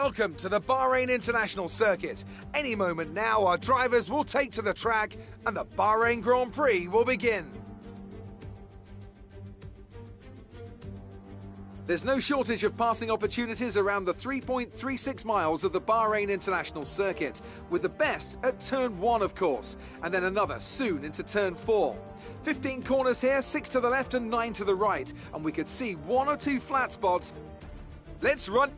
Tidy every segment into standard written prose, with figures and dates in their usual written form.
Welcome to the Bahrain International Circuit. Any moment now, our drivers will take to the track and the Bahrain Grand Prix will begin. There's no shortage of passing opportunities around the 3.36 miles of the Bahrain International Circuit, with the best at turn 1, of course, and then another soon into turn 4. 15 corners here, 6 to the left and 9 to the right, and we could see 1 or 2 flat spots. Let's run.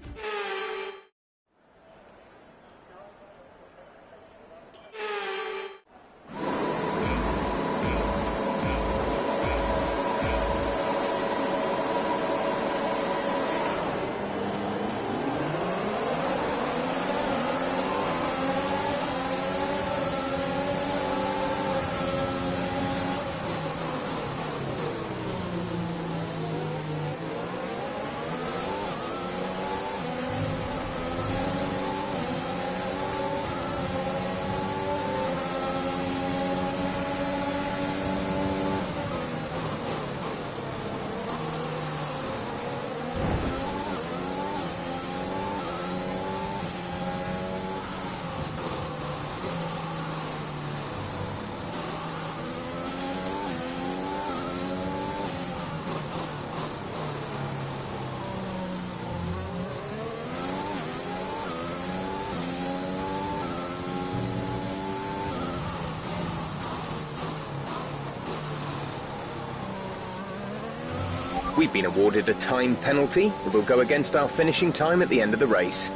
We've been awarded a time penalty that will go against our finishing time at the end of the race.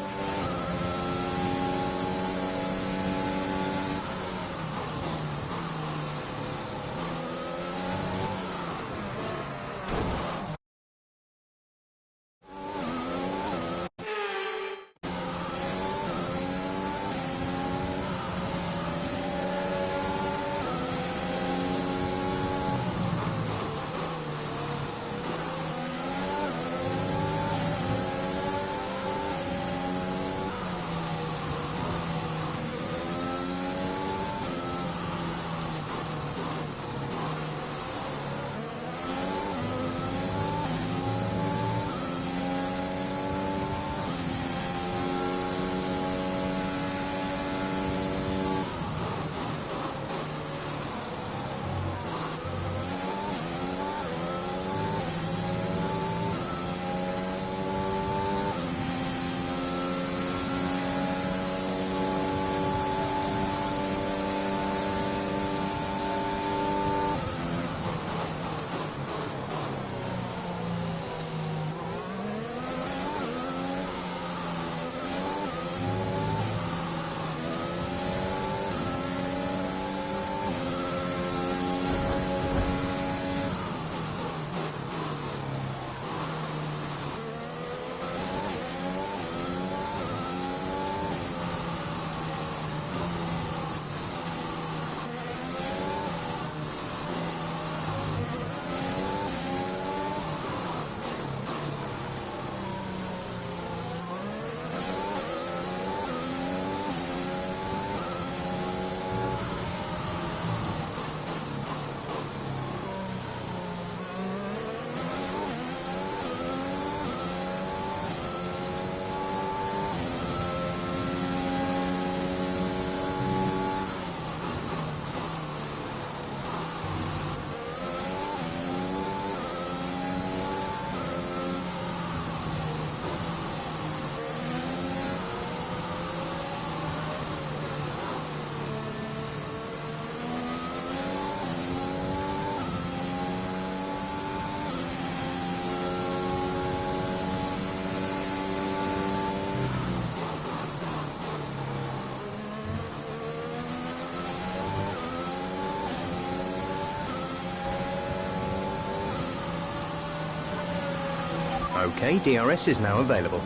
OK, DRS is now available.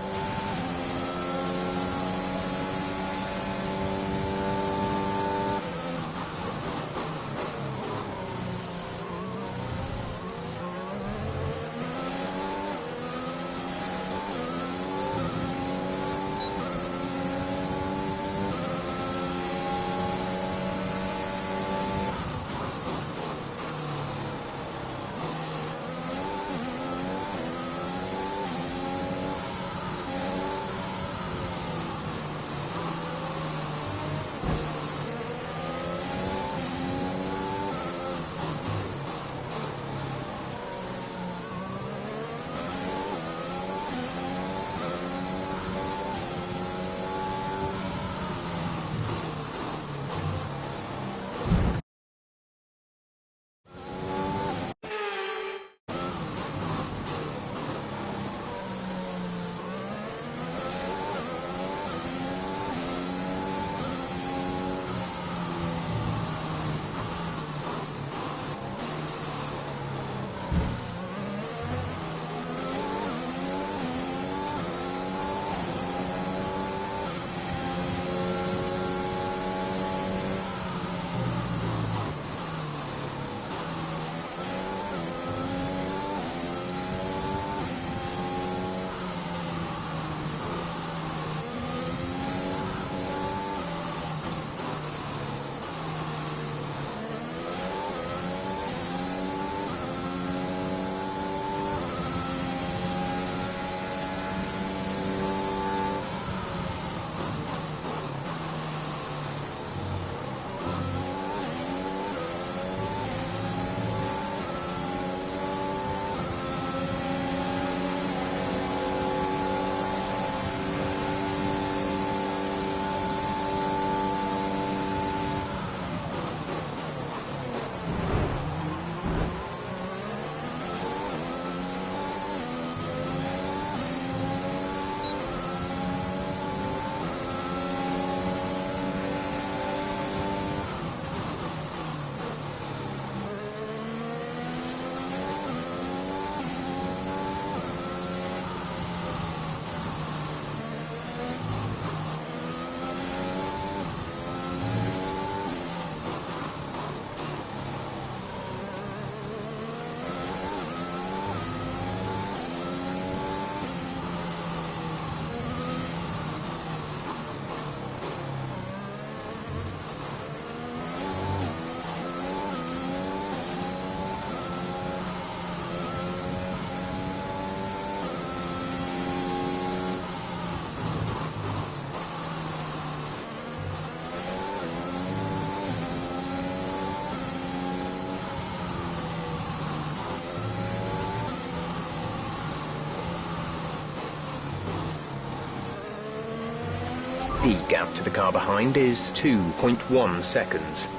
The gap to the car behind is 2.1 seconds.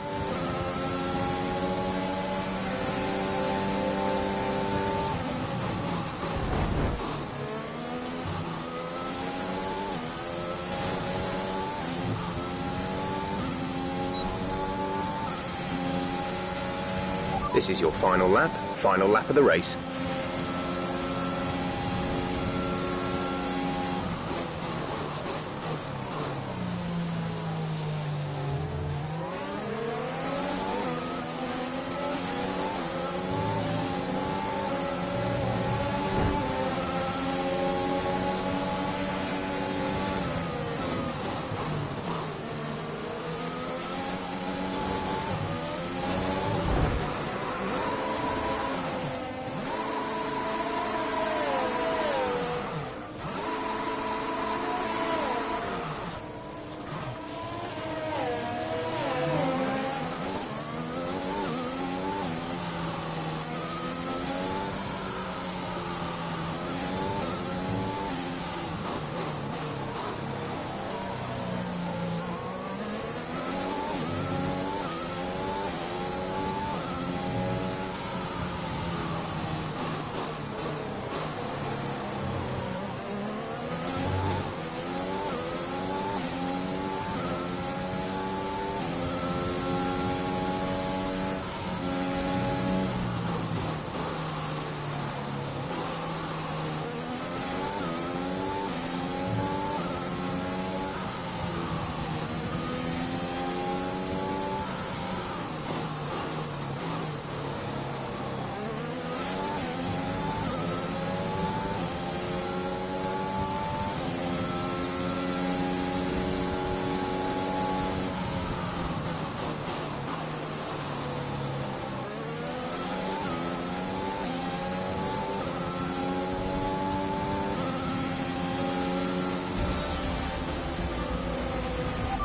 This is your final lap of the race.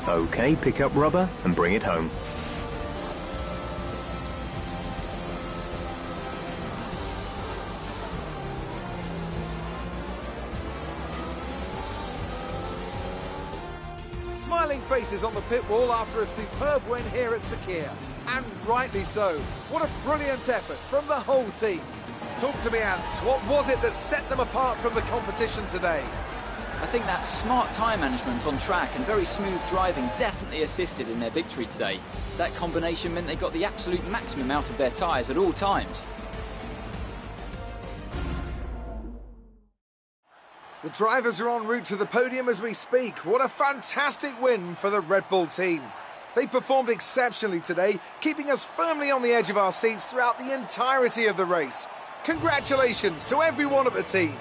Okay, pick up rubber and bring it home. Smiling faces on the pit wall after a superb win here at Sakir. And rightly so. What a brilliant effort from the whole team. Talk to me, Ant. What was it that set them apart from the competition today? I think that smart tyre management on track and very smooth driving definitely assisted in their victory today. That combination meant they got the absolute maximum out of their tyres at all times. The drivers are en route to the podium as we speak. What a fantastic win for the Red Bull team. They performed exceptionally today, keeping us firmly on the edge of our seats throughout the entirety of the race. Congratulations to everyone at the team.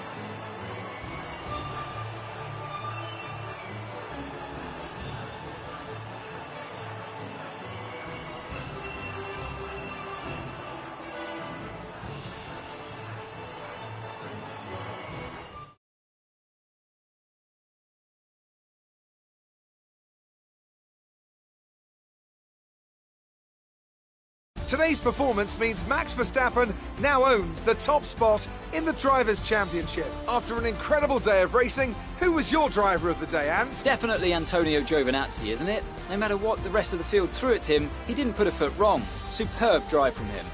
Today's performance means Max Verstappen now owns the top spot in the Drivers' Championship. After an incredible day of racing, who was your driver of the day, Ant? Definitely Antonio Giovinazzi, isn't it? No matter what the rest of the field threw at him, he didn't put a foot wrong. Superb drive from him.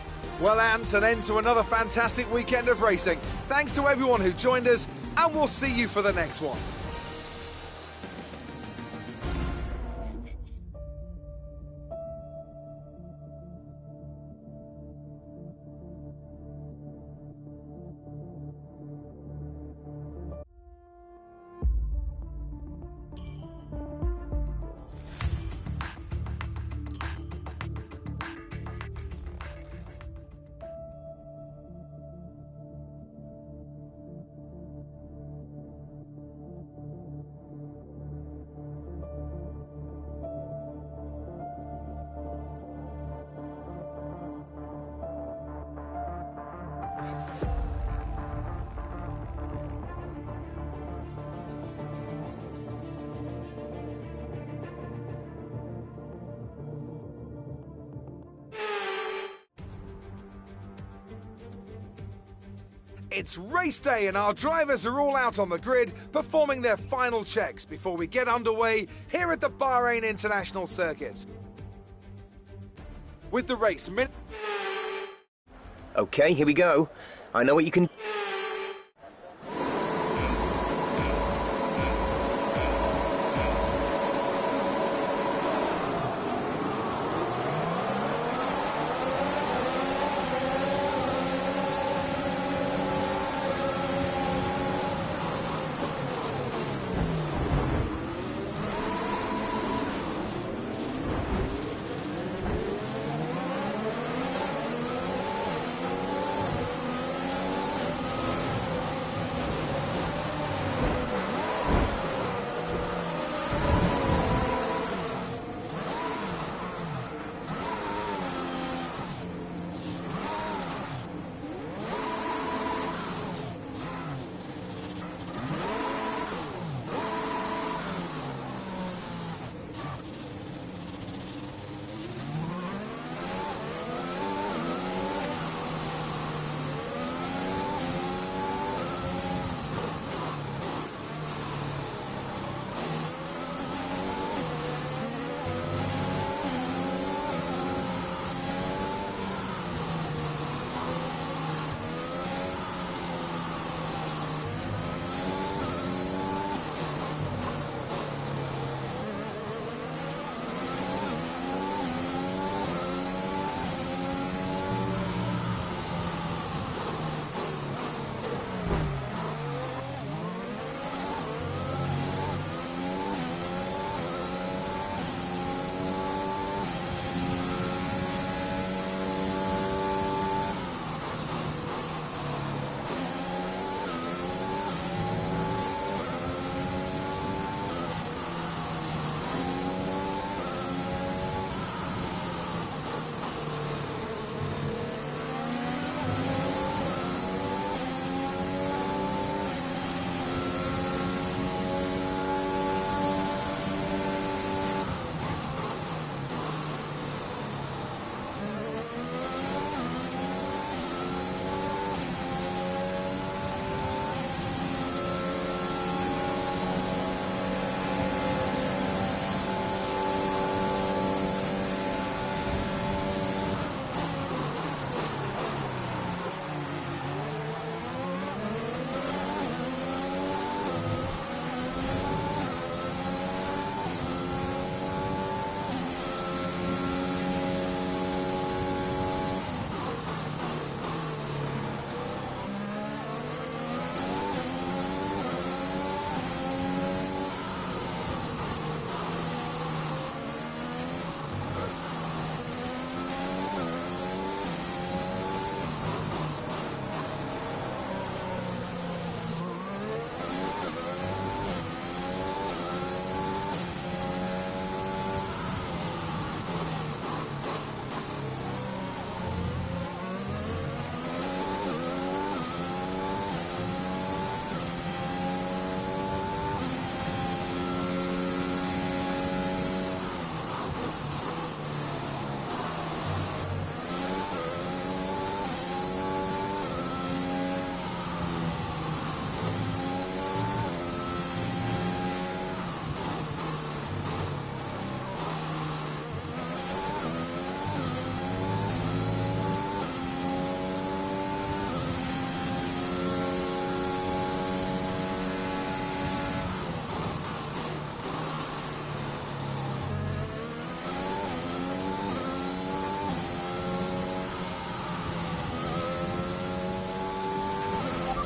Well, Ant, an end to another fantastic weekend of racing. Thanks to everyone who joined us, and we'll see you for the next one. It's race day and our drivers are all out on the grid performing their final checks before we get underway here at the Bahrain International Circuit. With the race Okay, here we go. I know what you can...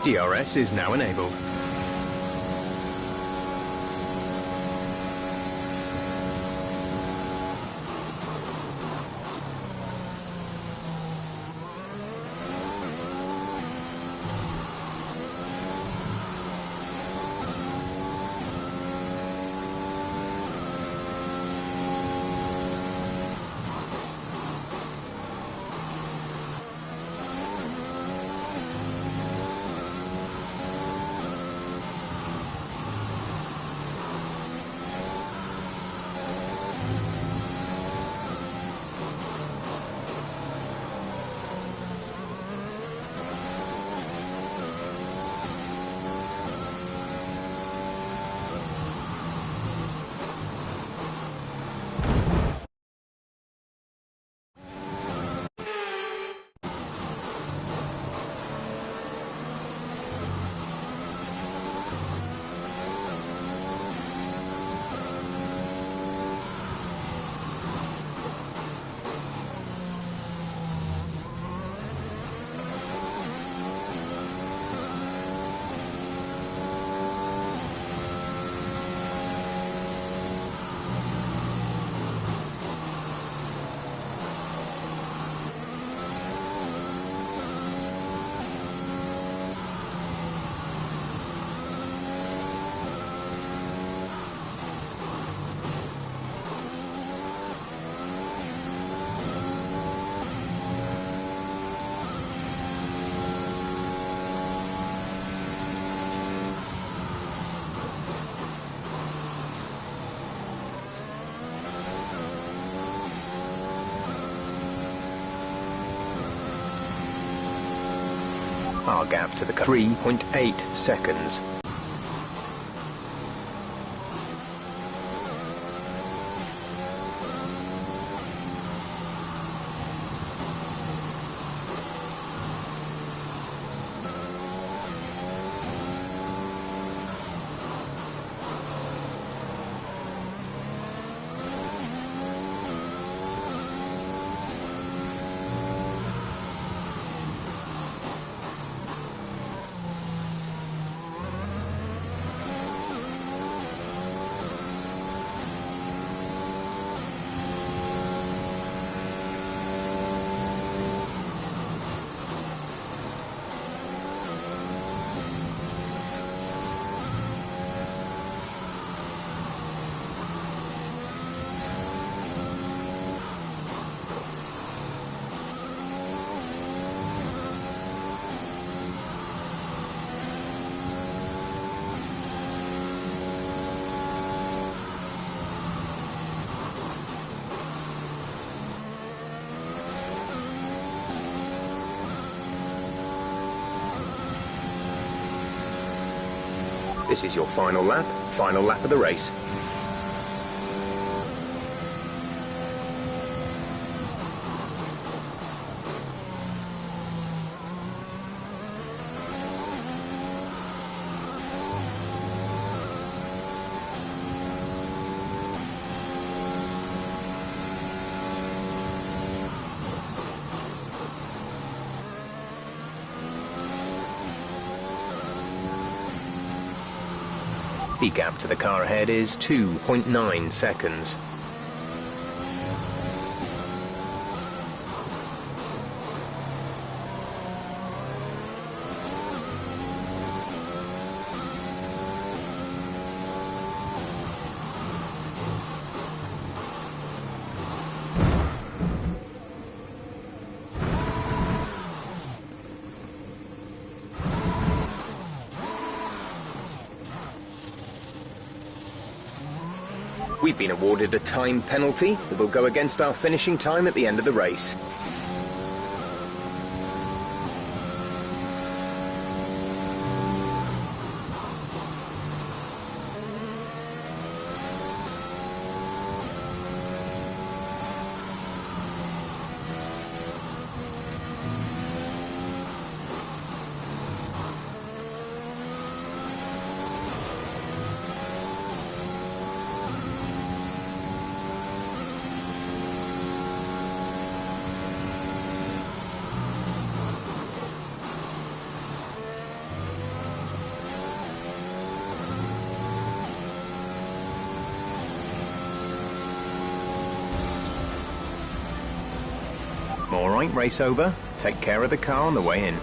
DRS is now enabled. Our gap to the car, 3.8 seconds. This is your final lap of the race. The gap to the car ahead is 2.9 seconds. We've been awarded a time penalty that will go against our finishing time at the end of the race. All right, race over. Take care of the car on the way in.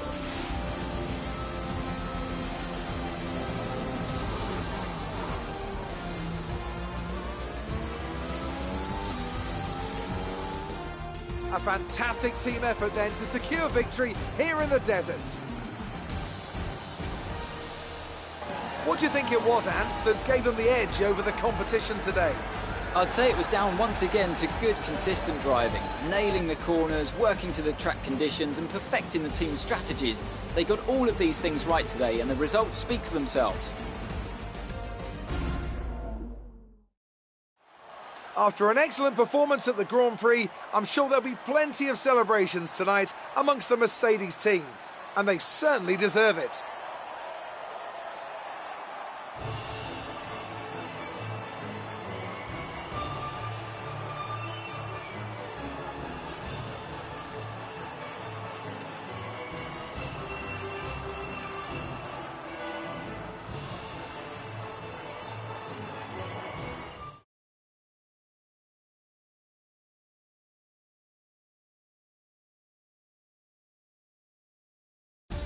A fantastic team effort then to secure victory here in the desert. What do you think it was, Ant, that gave them the edge over the competition today? I'd say it was down once again to good, consistent driving, nailing the corners, working to the track conditions and perfecting the team's strategies. They got all of these things right today and the results speak for themselves. After an excellent performance at the Grand Prix, I'm sure there'll be plenty of celebrations tonight amongst the Mercedes team, and they certainly deserve it.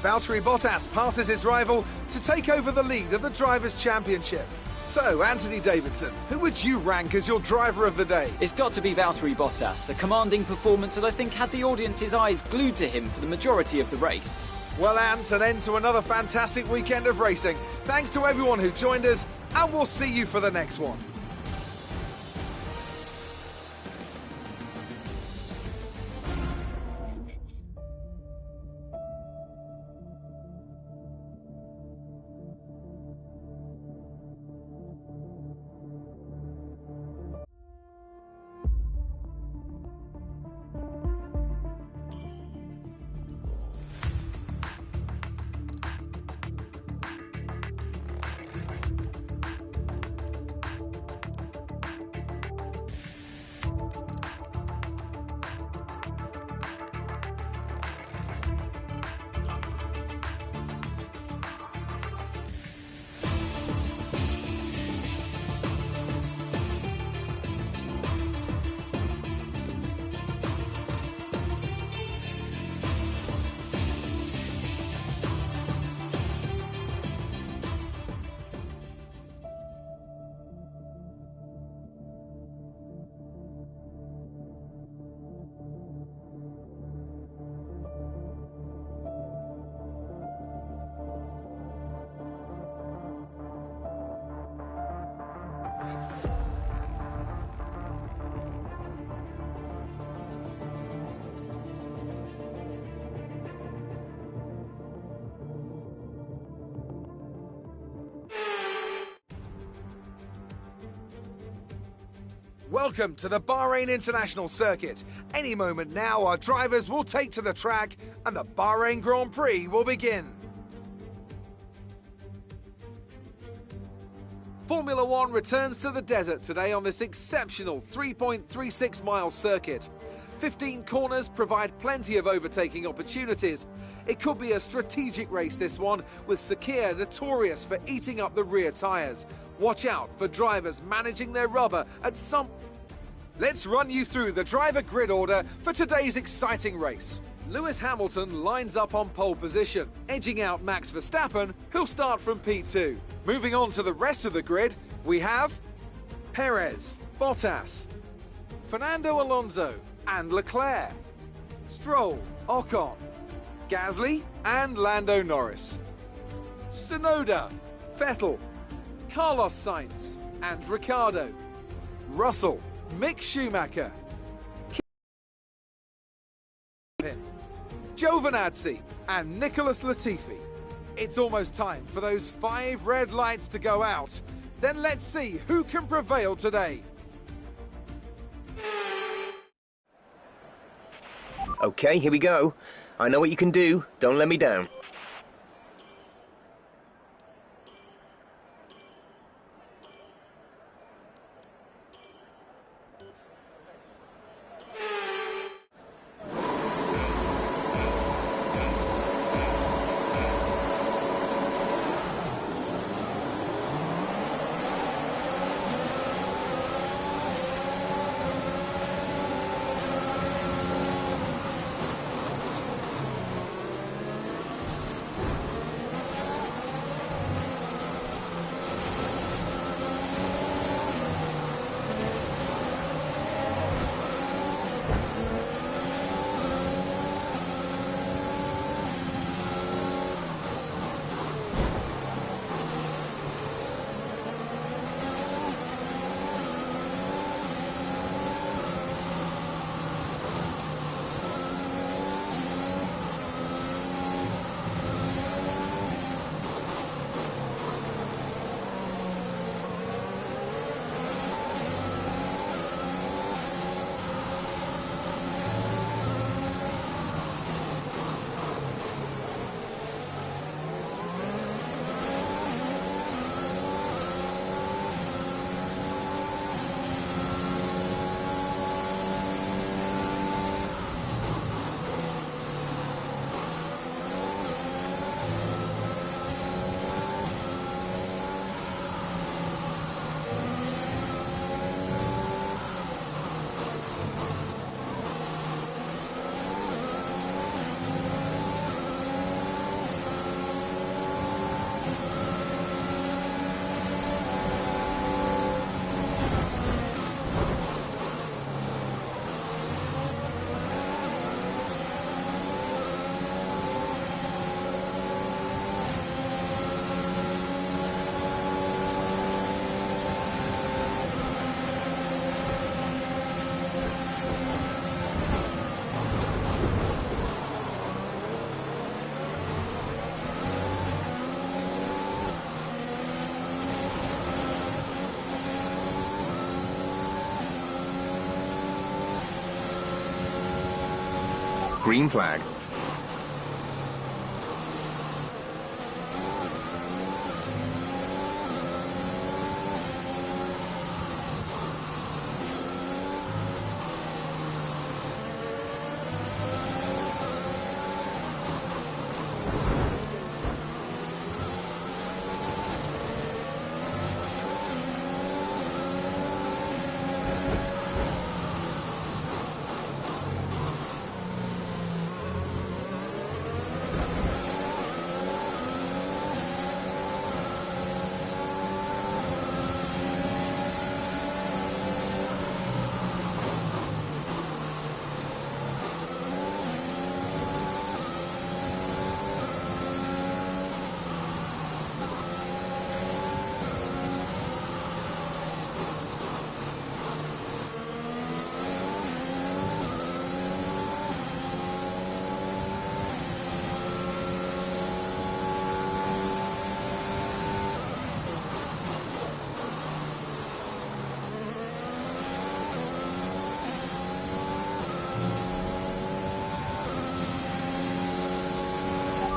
Valtteri Bottas passes his rival to take over the lead of the Drivers' Championship. So, Anthony Davidson, who would you rank as your driver of the day? It's got to be Valtteri Bottas, a commanding performance that I think had the audience's eyes glued to him for the majority of the race. Well, Ant, an end to another fantastic weekend of racing. Thanks to everyone who joined us, and we'll see you for the next one. Welcome to the Bahrain International Circuit. Any moment now, our drivers will take to the track and the Bahrain Grand Prix will begin. Formula One returns to the desert today on this exceptional 3.36-mile circuit. 15 corners provide plenty of overtaking opportunities. It could be a strategic race, this one, with Sakir notorious for eating up the rear tyres. Watch out for drivers managing their rubber at some... Let's run you through the driver grid order for today's exciting race. Lewis Hamilton lines up on pole position, edging out Max Verstappen, who'll start from P2. Moving on to the rest of the grid, we have Perez, Bottas, Fernando Alonso and Leclerc, Stroll, Ocon, Gasly and Lando Norris, Tsunoda, Vettel, Carlos Sainz and Ricciardo, Russell, Mick Schumacher, Giovinazzi and Nicholas Latifi. It's almost time for those 5 red lights to go out. Then let's see who can prevail today. Okay, here we go. I know what you can do. Don't let me down. Green flag.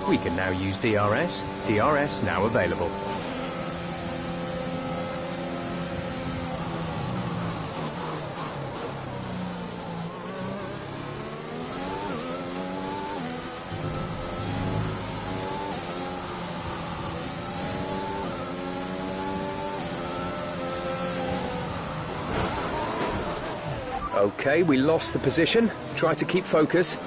We can now use DRS. DRS now available. Okay, we lost the position. Try to keep focus.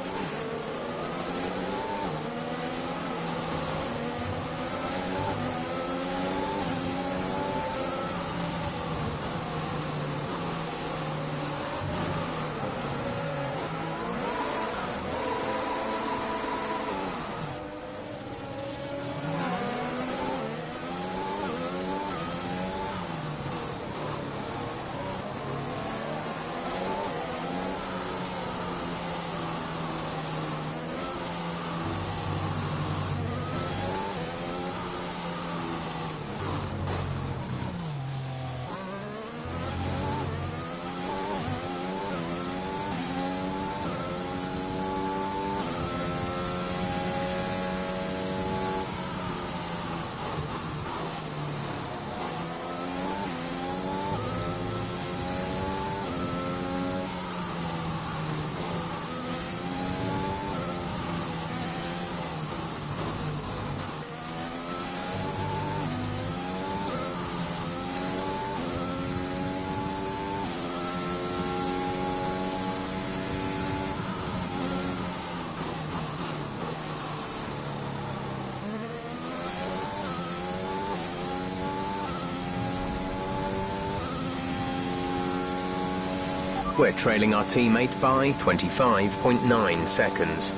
We're trailing our teammate by 25.9 seconds.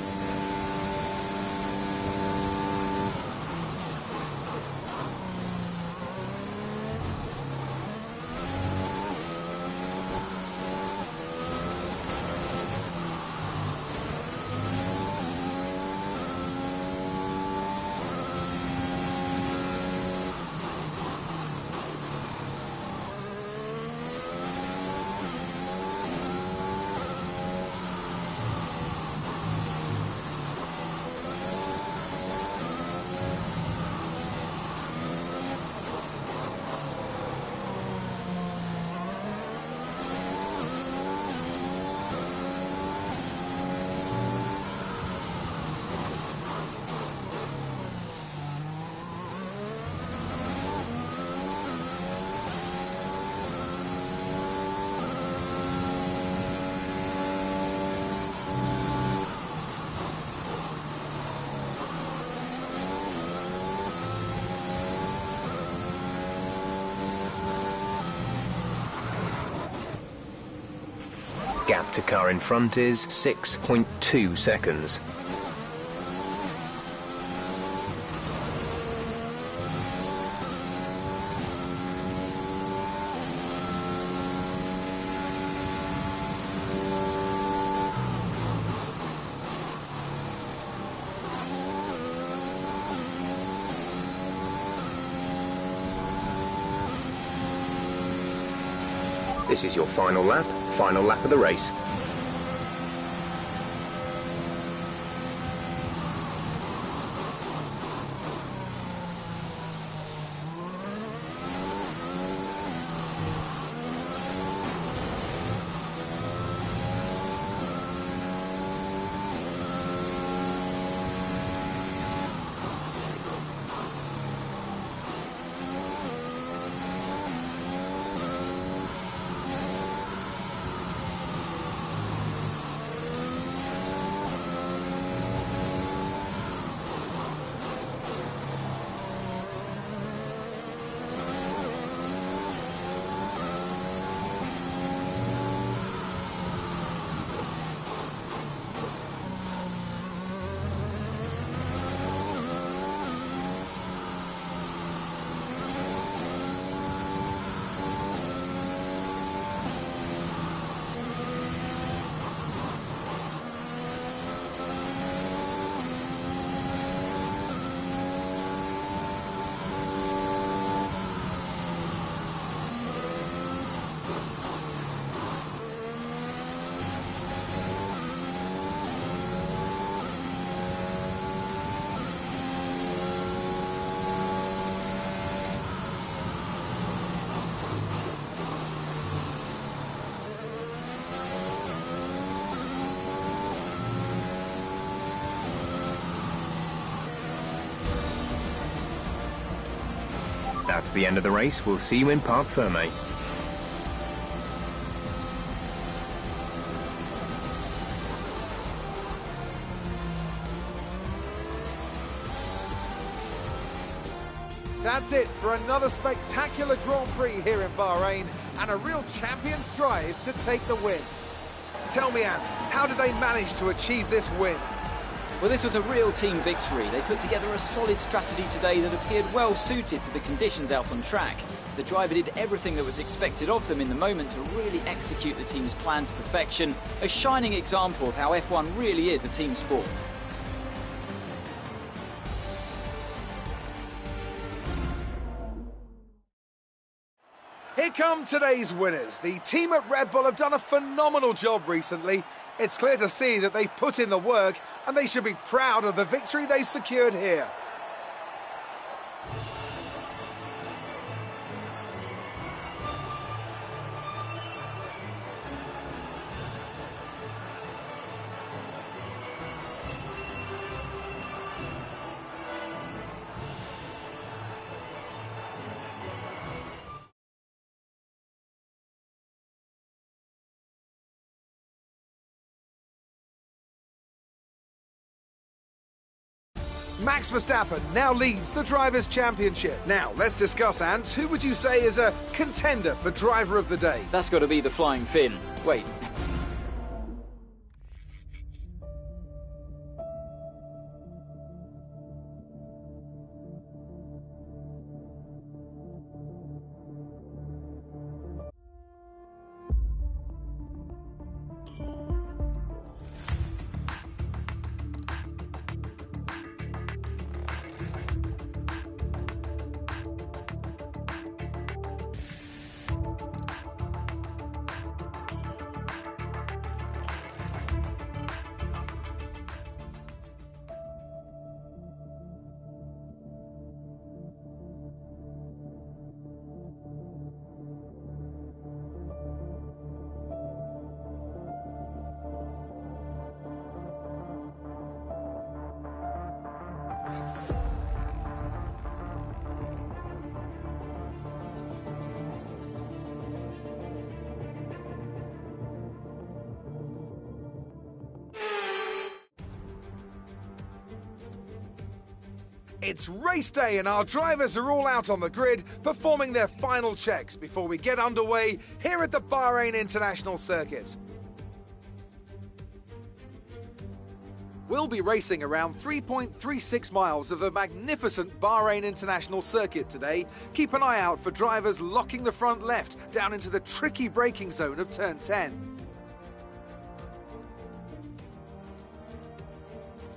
Gap to car in front is 6.2 seconds. This is your final lap of the race. That's the end of the race. We'll see you in Parc Fermé. That's it for another spectacular Grand Prix here in Bahrain and a real champion's drive to take the win. Tell me, Ant, how did they manage to achieve this win? Well, this was a real team victory. They put together a solid strategy today that appeared well suited to the conditions out on track. The driver did everything that was expected of them in the moment to really execute the team's plan to perfection, a shining example of how F1 really is a team sport. Here come today's winners. The team at Red Bull have done a phenomenal job recently. It's clear to see that they've put in the work and they should be proud of the victory they secured here. Max Verstappen now leads the Drivers' Championship. Now, let's discuss, Ant. Who would you say is a contender for Driver of the Day? That's got to be the Flying Finn. Wait. It's race day and our drivers are all out on the grid performing their final checks before we get underway here at the Bahrain International Circuit. We'll be racing around 3.36 miles of the magnificent Bahrain International Circuit today. Keep an eye out for drivers locking the front left down into the tricky braking zone of turn 10.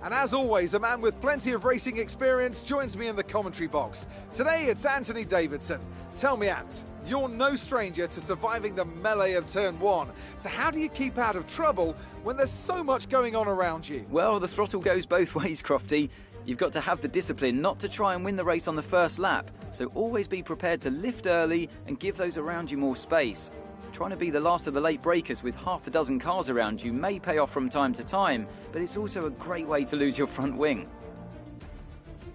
And as always, a man with plenty of racing experience joins me in the commentary box. Today it's Anthony Davidson. Tell me, Ant, you're no stranger to surviving the melee of turn 1. So how do you keep out of trouble when there's so much going on around you? Well, the throttle goes both ways, Crofty. You've got to have the discipline not to try and win the race on the first lap. So always be prepared to lift early and give those around you more space. Trying to be the last of the late breakers with half a dozen cars around you may pay off from time to time, but it's also a great way to lose your front wing.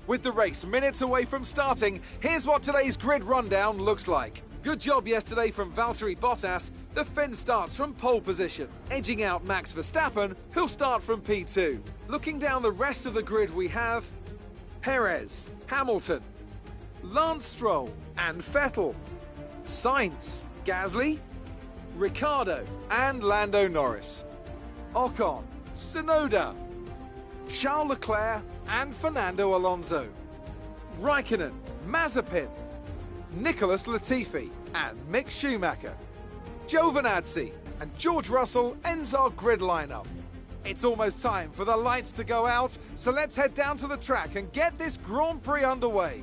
With the race minutes away from starting, here's what today's grid rundown looks like. Good job yesterday from Valtteri Bottas. The Finn starts from pole position, edging out Max Verstappen, who'll start from P2. Looking down the rest of the grid, we have Perez, Hamilton, Lance Stroll and Vettel, Sainz, Gasly, Ricciardo and Lando Norris, Ocon, Tsunoda, Charles Leclerc and Fernando Alonso, Raikkonen, Mazepin, Nicholas Latifi and Mick Schumacher, Giovinazzi and George Russell ends our grid lineup. It's almost time for the lights to go out, so let's head down to the track and get this Grand Prix underway.